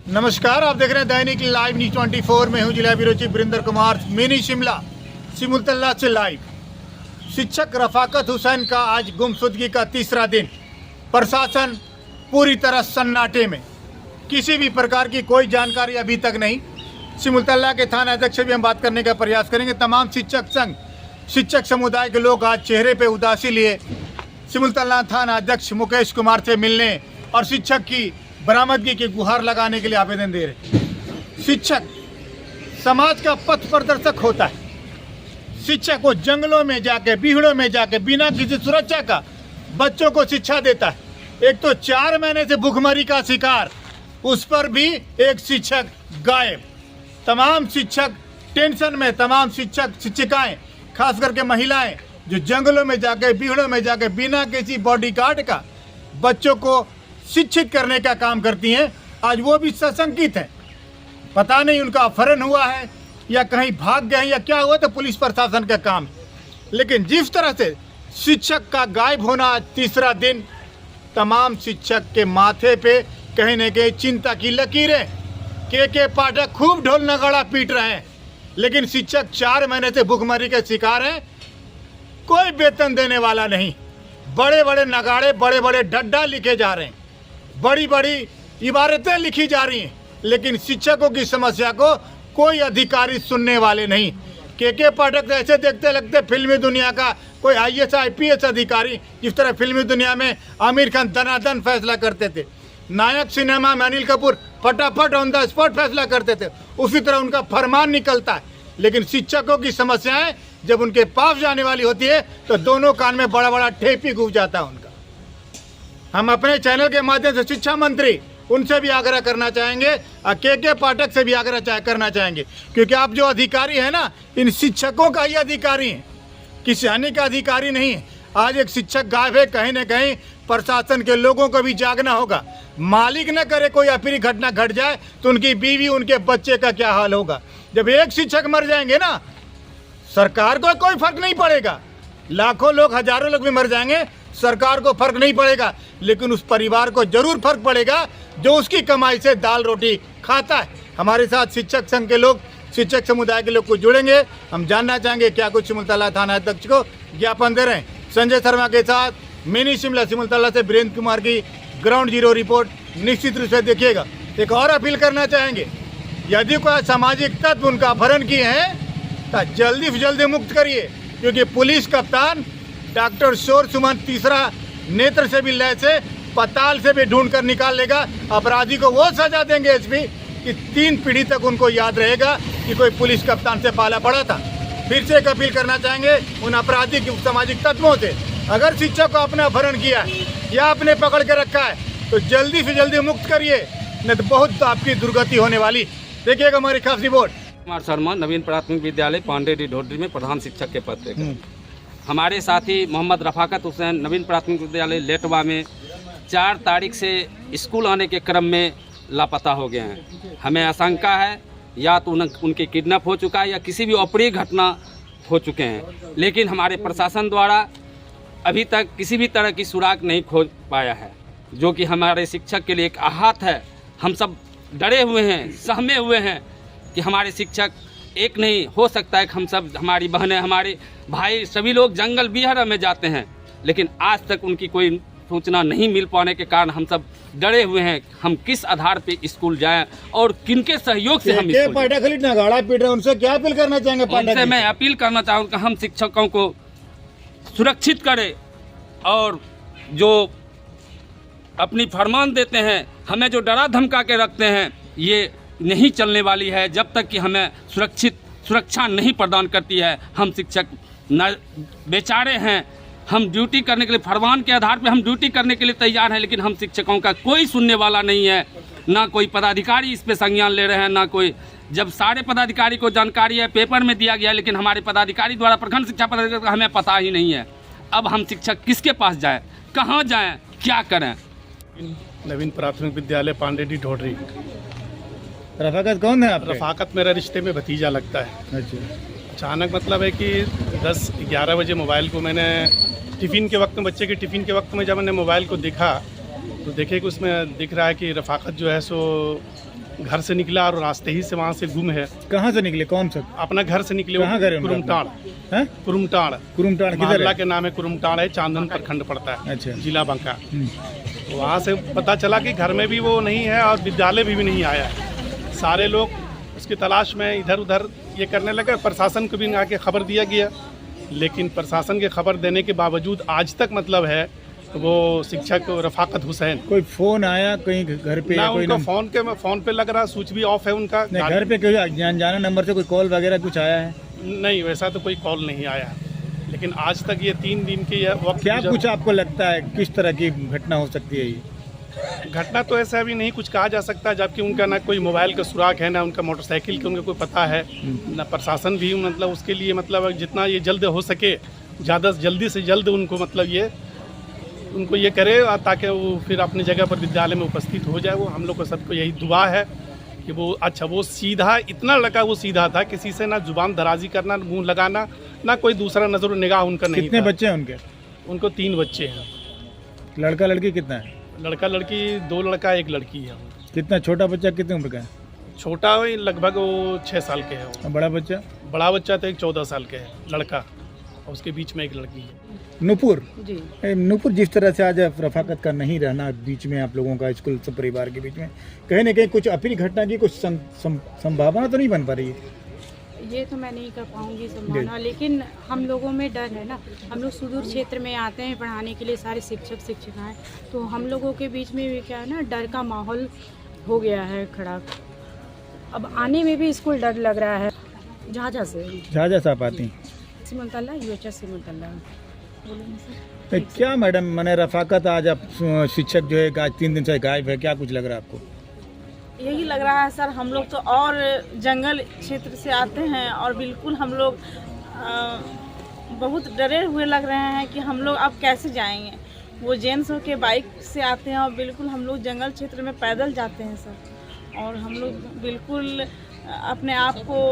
नमस्कार, आप देख रहे हैं दैनिक लाइव न्यूज 24 में हूं जिला bureau chief Varinder Kumar, mini Shimla Simultala से लाइव। शिक्षक रफाकत हुसैन का आज गुमशुदगी का तीसरा दिन। प्रशासन पूरी तरह सन्नाटे में, किसी भी प्रकार की कोई जानकारी अभी तक नहीं। सिमुलतल्ला के थाना अध्यक्ष से भी हम बात करने का प्रयास करेंगे। तमाम शिक्षक संघ, शिक्षक समुदाय के लोग आज चेहरे पे उदासी लिए सिमुलतल्ला थाना अध्यक्ष मुकेश कुमार से मिलने और शिक्षक की बरामदगी की गुहार लगाने के लिए आवेदन दे रहे। शिक्षक समाज का पथ प्रदर्शक होता है। शिक्षक को जंगलों में जाके, बीहड़ों में जाके बिना किसी सुरक्षा का बच्चों को शिक्षा देता है। एक तो 4 महीने से भूखमरी का शिकार, उस पर भी एक शिक्षक गायब। तमाम शिक्षक टेंशन में, तमाम शिक्षक शिक्षिकाएं, खास करके महिलाएं जो जंगलों में जाके, बीहड़ों में जाके बिना किसी बॉडीगार्ड का बच्चों को शिक्षित करने का काम करती हैं, आज वो भी सशंकित हैं। पता नहीं उनका अपहरण हुआ है या कहीं भाग गए हैं या क्या हुआ, तो पुलिस प्रशासन का काम। लेकिन जिस तरह से शिक्षक का गायब होना आज तीसरा दिन, तमाम शिक्षक के माथे पे कहीं न कहीं चिंता की लकीरें। के पाठक खूब ढोल नगाड़ा पीट रहे हैं, लेकिन शिक्षक 4 महीने से भूखमरी के शिकार हैं। कोई वेतन देने वाला नहीं। बड़े बड़े नगाड़े, बड़े बड़े डड्डा लिखे जा रहे हैं, बड़ी बड़ी इबारतें लिखी जा रही हैं, लेकिन शिक्षकों की समस्या को कोई अधिकारी सुनने वाले नहीं। के पाठक ऐसे देखते लगते फिल्मी दुनिया का कोई IAS IPS अधिकारी, जिस तरह फिल्मी दुनिया में आमिर खान दनादन फैसला करते थे, नायक सिनेमा में अनिल कपूर फटाफट ऑन द स्पॉट फैसला करते थे, उसी तरह उनका फरमान निकलता है। लेकिन शिक्षकों की समस्याएं जब उनके पास जाने वाली होती है तो दोनों कान में बड़ा बड़ा ठेपी घुस जाता है उनका। हम अपने चैनल के माध्यम से शिक्षा मंत्री उनसे भी आग्रह करना चाहेंगे और के पाठक से भी आग्रह करना चाहेंगे, क्योंकि आप जो अधिकारी हैं ना, इन शिक्षकों का ही अधिकारी हैं, किसी अन्य का अधिकारी नहीं है। आज एक शिक्षक गायब है, कहीं न कहीं प्रशासन के लोगों को भी जागना होगा। मालिक न करे कोई अप्रिय घटना घट जाए तो उनकी बीवी, उनके बच्चे का क्या हाल होगा। जब एक शिक्षक मर जाएंगे ना, सरकार को कोई फर्क नहीं पड़ेगा। लाखों लोग, हजारों लोग भी मर जाएंगे, सरकार को फर्क नहीं पड़ेगा, लेकिन उस परिवार को जरूर फर्क पड़ेगा जो उसकी कमाई से दाल रोटी खाता है। हमारे साथ शिक्षक संघ के लोग, शिक्षक समुदाय के लोग कुछ जुड़ेंगे। हम जानना चाहेंगे क्या कुछ सिमुलतल्ला थाना अध्यक्ष को ज्ञापन दे रहे हैं। संजय शर्मा के साथ मिनी शिमला सिमुलतल्ला से वीरेंद्र कुमार की ग्राउंड जीरो रिपोर्ट। निश्चित रूप से देखिएगा। एक और अपील करना चाहेंगे, यदि कोई सामाजिक तत्व उनका अपहरण किए हैं तो जल्दी से जल्दी मुक्त करिए, क्योंकि पुलिस कप्तान डॉक्टर शोर सुमन तीसरा नेत्र से भी लैस है, पताल से भी ढूंढ कर निकाल लेगा। अपराधी को वो सजा देंगे एसपी कि 3 पीढ़ी तक उनको याद रहेगा कि कोई पुलिस कप्तान से पाला पड़ा था। फिर से एक अपील करना चाहेंगे उन अपराधी के सामाजिक तत्वों से, अगर शिक्षक को अपना अपहरण किया है या आपने पकड़ के रखा है तो जल्दी से जल्दी मुक्त करिए, नहीं तो बहुत आपकी दुर्गति होने वाली। देखिएगा हमारी खास रिपोर्ट। कुमार शर्मा, नवीन प्राथमिक विद्यालय पांडेडी ढोडरी में प्रधान शिक्षक के पद पर। हमारे साथी मोहम्मद रफाकत हुसैन, नवीन प्राथमिक विद्यालय लेटवा में 4 तारीख से स्कूल आने के क्रम में लापता हो गए हैं। हमें आशंका है या तो उनके किडनैप हो चुका है या किसी भी अप्रिय घटना हो चुके हैं, लेकिन हमारे प्रशासन द्वारा अभी तक किसी भी तरह की सुराग नहीं खोज पाया है, जो कि हमारे शिक्षक के लिए एक आहत है। हम सब डरे हुए हैं, सहमे हुए हैं कि हमारे शिक्षक एक नहीं हो सकता है कि हम सब, हमारी बहनें, हमारे भाई, सभी लोग जंगल बिहार में जाते हैं, लेकिन आज तक उनकी कोई सूचना नहीं मिल पाने के कारण हम सब डरे हुए हैं। हम किस आधार पे स्कूल जाएं और किनके सहयोग से हम नगाड़ा पीट रहे हैं, उनसे क्या अपील करना चाहेंगे? उनसे मैं अपील करना चाहूँ कि हम शिक्षकों को सुरक्षित करें और जो अपनी फरमान देते हैं, हमें जो डरा धमका के रखते हैं, ये नहीं चलने वाली है जब तक कि हमें सुरक्षा नहीं प्रदान करती है। हम शिक्षक न बेचारे हैं, हम ड्यूटी करने के लिए, फरमान के आधार पे हम ड्यूटी करने के लिए तैयार हैं, लेकिन हम शिक्षकों का कोई सुनने वाला नहीं है। ना कोई पदाधिकारी इस पे संज्ञान ले रहे हैं, ना कोई। जब सारे पदाधिकारी को जानकारी है, पेपर में दिया गया है, लेकिन हमारे पदाधिकारी द्वारा, प्रखंड शिक्षा पदाधिकारी का हमें पता ही नहीं है। अब हम शिक्षक किसके पास जाएँ, कहाँ जाएँ, क्या करें? नवीन प्राथमिक विद्यालय पांडेडी ढोडरी। रफाकत कौन है आपके? रफाकत मेरा रिश्ते में भतीजा लगता है। अच्छा। अचानक मतलब है कि 10-11 बजे मोबाइल को मैंने टिफ़िन के वक्त में, बच्चे के टिफ़िन के वक्त में जब मैंने मोबाइल को देखा तो देखे कि उसमें दिख रहा है कि रफाकत जो है सो घर से निकला और रास्ते ही से वहाँ से गुम है। कहाँ से निकले, कौन सा? अपना घर से निकले। कहाँ घर है उनका? कुरुमटाड़। हैं? कुरुमटाड़ कुरुमटाड़ किधर मोहल्ला है? के नाम है कुरुमटाड़ है, चांदन प्रखंड पड़ता है, अच्छा। जिला बांका। हम्म। वहाँ से पता चला कि घर में भी वो नहीं है और विद्यालय भी नहीं आया है। सारे लोग उसकी तलाश में इधर उधर ये करने लगे। प्रशासन को भी आके खबर दिया गया, लेकिन प्रशासन के खबर देने के बावजूद आज तक मतलब है वो शिक्षक रफाकत हुसैन। कोई फोन आया कहीं घर पे? ना कोई उनका फोन पे लग रहा, स्विच भी ऑफ है उनका। नहीं, घर पे कोई अनजाना नंबर से कोई कॉल वगैरह कुछ आया है? नहीं, वैसा तो कोई कॉल नहीं आया, लेकिन आज तक ये 3 दिन के वक्त क्या कुछ आपको लगता है किस तरह की घटना हो सकती है? ये घटना तो ऐसा अभी नहीं कुछ कहा जा सकता, जबकि उनका ना कोई मोबाइल का सुराग है, ना उनका मोटरसाइकिल का उनको कोई पता है, ना प्रशासन भी मतलब उसके लिए मतलब जितना ये जल्द हो सके ज़्यादा जल्दी से जल्द उनको मतलब उनको ये करे ताकि वो फिर अपनी जगह पर विद्यालय में उपस्थित हो जाए। वो हम लोग को सबको यही दुआ है कि वो सीधा, इतना लड़का वो सीधा था, किसी से ना जुबान दराजी करना, मुंह लगाना, ना कोई दूसरा नजर निगाह उनका नहीं। कितने बच्चे हैं उनके? उनको 3 बच्चे हैं। लड़का लड़की कितना है? लड़का लड़की 2 लड़का 1 लड़की है। कितना छोटा बच्चा कितने उम्र का है? छोटा लगभग वो 6 साल के है। और बड़ा बच्चा? बड़ा बच्चा तो एक 14 साल के है लड़का, और उसके बीच में 1 लड़की है। नूपुर जी। नूपुर, जिस तरह से आज रफाकत का नहीं रहना बीच में आप लोगों का स्कूल सब परिवार के बीच में, कहीं ना कहीं कुछ अप्रिय घटना की कुछ संभावना तो नहीं बन पा रही है? ये तो मैं नहीं कर पाऊंगी संभावना, लेकिन हम लोगों में डर है ना। हम लोग सुदूर क्षेत्र में आते हैं पढ़ाने के लिए, सारे शिक्षक शिक्षिकाएं, तो हम लोगों के बीच में भी क्या है ना, डर का माहौल हो गया है खड़ा। अब आने में भी स्कूल डर लग रहा है। झाझा से झाझा आप आती हैं? सिमुलतला, यूएचएस सिमुलतला। क्या मैडम, मैंने रफाकत आज आप शिक्षक जो है आज 3 दिन से गायब है, क्या कुछ लग रहा है आपको? यही लग रहा है सर, हम लोग तो और जंगल क्षेत्र से आते हैं और बिल्कुल हम लोग बहुत डरे हुए लग रहे हैं कि हम लोग अब कैसे जाएंगे। वो जेंट्स हो के बाइक से आते हैं और बिल्कुल हम लोग जंगल क्षेत्र में पैदल जाते हैं सर, और हम लोग बिल्कुल अपने आप को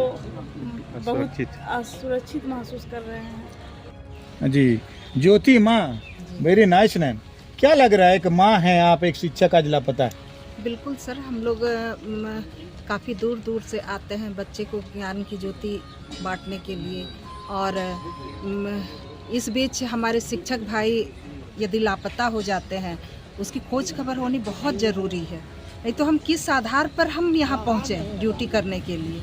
बहुत असुरक्षित महसूस कर रहे हैं। जी, ज्योति माँ, वेरी नाइस नेम। क्या लग रहा है कि माँ हैं आप, एक शिक्षक आज लापता है? बिल्कुल सर, हम लोग काफ़ी दूर दूर से आते हैं बच्चे को ज्ञान की ज्योति बांटने के लिए, और इस बीच हमारे शिक्षक भाई यदि लापता हो जाते हैं, उसकी खोज खबर होनी बहुत ज़रूरी है। नहीं तो हम किस आधार पर हम यहाँ पहुँचे ड्यूटी करने के लिए?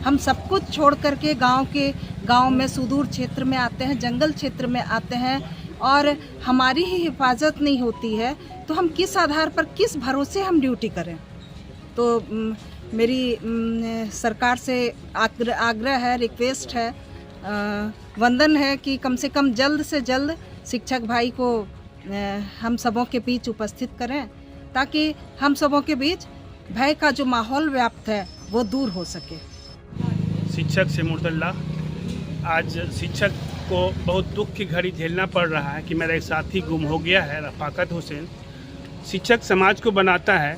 हम सब कुछ छोड़ करके गांव में सुदूर क्षेत्र में आते हैं, जंगल क्षेत्र में आते हैं, और हमारी ही हिफाजत नहीं होती है, तो हम किस आधार पर, किस भरोसे हम ड्यूटी करें? तो मेरी सरकार से आग्रह है, रिक्वेस्ट है, वंदन है कि कम से कम जल्द से जल्द शिक्षक भाई को हम सबों के बीच उपस्थित करें, ताकि हम सबों के बीच भय का जो माहौल व्याप्त है वो दूर हो सके। शिक्षक सिमुलतला, आज शिक्षक को बहुत दुख की घड़ी झेलना पड़ रहा है कि मेरा एक साथी गुम हो गया है, रफाकत हुसैन। शिक्षक समाज को बनाता है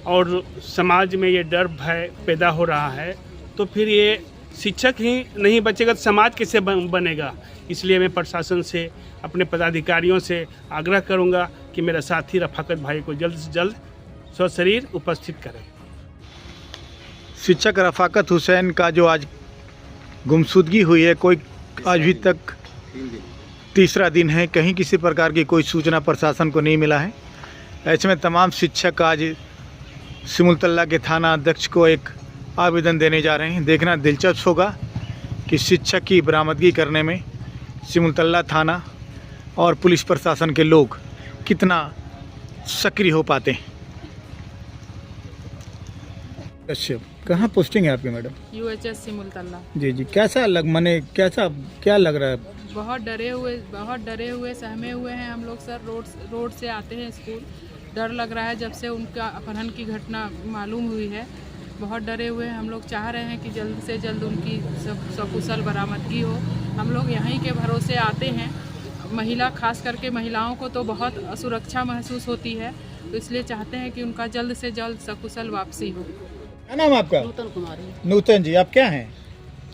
और समाज में ये डर भय पैदा हो रहा है, तो फिर ये शिक्षक ही नहीं बचेगा तो समाज कैसे बनेगा। इसलिए मैं प्रशासन से, अपने पदाधिकारियों से आग्रह करूंगा कि मेरा साथी रफाकत भाई को जल्द से जल्द सशरीर उपस्थित करें। शिक्षक रफाकत हुसैन का जो आज गुमशुदगी हुई है, कोई अभी तक 3रा दिन है, कहीं किसी प्रकार की कोई सूचना प्रशासन को नहीं मिला है। ऐसे में तमाम शिक्षक आज सिमुलतला के थाना अध्यक्ष को एक आवेदन देने जा रहे हैं। देखना दिलचस्प होगा कि शिक्षक की बरामदगी करने में सिमुलतला थाना और पुलिस प्रशासन के लोग कितना सक्रिय हो पाते हैं। अच्छा, कहाँ पोस्टिंग है आपकी मैडम? यूएचएस सिमुलतला। जी जी, क्या लग रहा है? बहुत डरे हुए सहमे हुए हैं हम लोग सर। रोड से आते हैं स्कूल, डर लग रहा है जब से उनका अपहरण की घटना मालूम हुई है। बहुत डरे हुए हैं हम लोग, चाह रहे हैं कि जल्द से जल्द उनकी सकुशल बरामदगी हो। हम लोग यहीं के भरोसे आते हैं। महिला, खास करके महिलाओं को तो बहुत असुरक्षा महसूस होती है, तो इसलिए चाहते हैं कि उनका जल्द से जल्द सकुशल वापसी हो। क्या नाम आपका? नूतन कुमारी। नूतन जी, आप क्या हैं?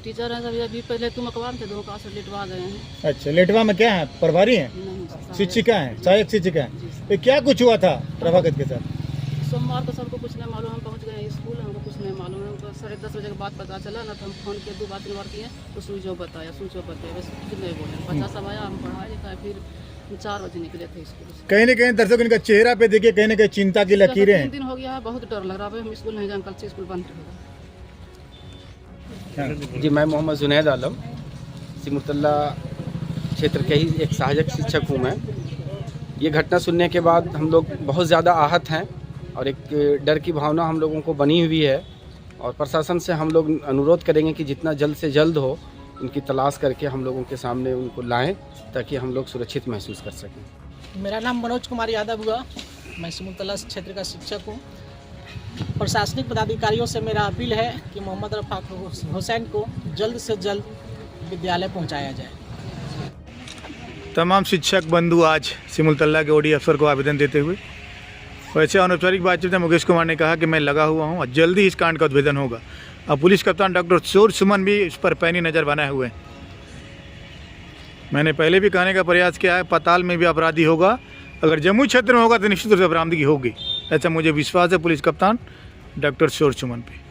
टीचर हैं सभी। अभी पहले तुम अखबार थे, 2 क्लास से लेटवा गए हैं। अच्छा, लेटवा में क्या है? प्रभारी हैं? नहीं, शिक्षिका हैं, सहायक शिक्षिका हैं। तो क्या कुछ हुआ था रफाकत के साथ? सोमवार को सबको कुछ नहीं मालूम, हम पहुंच गए स्कूल, हमको कुछ नहीं मालूम है। हमको 10:30 बजे के बाद पता चला ना, तो हम फ़ोन किए, 2 बार 3 बार किए तो स्विच ऑफ बताया, बस कुछ नहीं बोले। बच्चा सब आया, हम पढ़ाया लिखाया, फिर 4 बजे निकले थे स्कूल से। कहीं न कहीं दर्शक इनका चेहरा पे देखिए कहीं न कहीं चिंता की लकीरें 3 हैं। दिन हो गया है, बहुत डर लग रहा है, हम स्कूल नहीं जाएंगे, कल से स्कूल बंद होगा। जी, मैं मोहम्मद जुनैद आलम सिमुतल्ला क्षेत्र के ही एक सहायक शिक्षक हूँ मैं। ये घटना सुनने के बाद हम लोग बहुत ज़्यादा आहत हैं और एक डर की भावना हम लोगों को बनी हुई है, और प्रशासन से हम लोग अनुरोध करेंगे कि जितना जल्द से जल्द हो उनकी तलाश करके हम लोगों के सामने उनको लाएं, ताकि हम लोग सुरक्षित महसूस कर सकें। मेरा नाम मनोज कुमार यादव हुआ, मैं सिमुतल्ला क्षेत्र का शिक्षक हूँ। प्रशासनिक पदाधिकारियों से मेरा अपील है कि मोहम्मद रफ़ाकत हुसैन को जल्द से जल्द विद्यालय पहुँचाया जाए। तमाम शिक्षक बंधु आज सिमुलतल्ला के ओडी अफसर को आवेदन देते हुए, वैसे अनौपचारिक बातचीत में मुकेश कुमार ने कहा कि मैं लगा हुआ हूं और जल्दी ही इस कांड का उद्भेदन होगा। अब पुलिस कप्तान डॉक्टर शोर सुमन भी इस पर पैनी नज़र बनाए हुए हैं। मैंने पहले भी कहने का प्रयास किया है, पाताल में भी अपराधी होगा, अगर जम्मू क्षेत्र में होगा तो निश्चित रूप से बरामदगी होगी, ऐसा मुझे विश्वास है पुलिस कप्तान डॉक्टर शोर सुमन पे।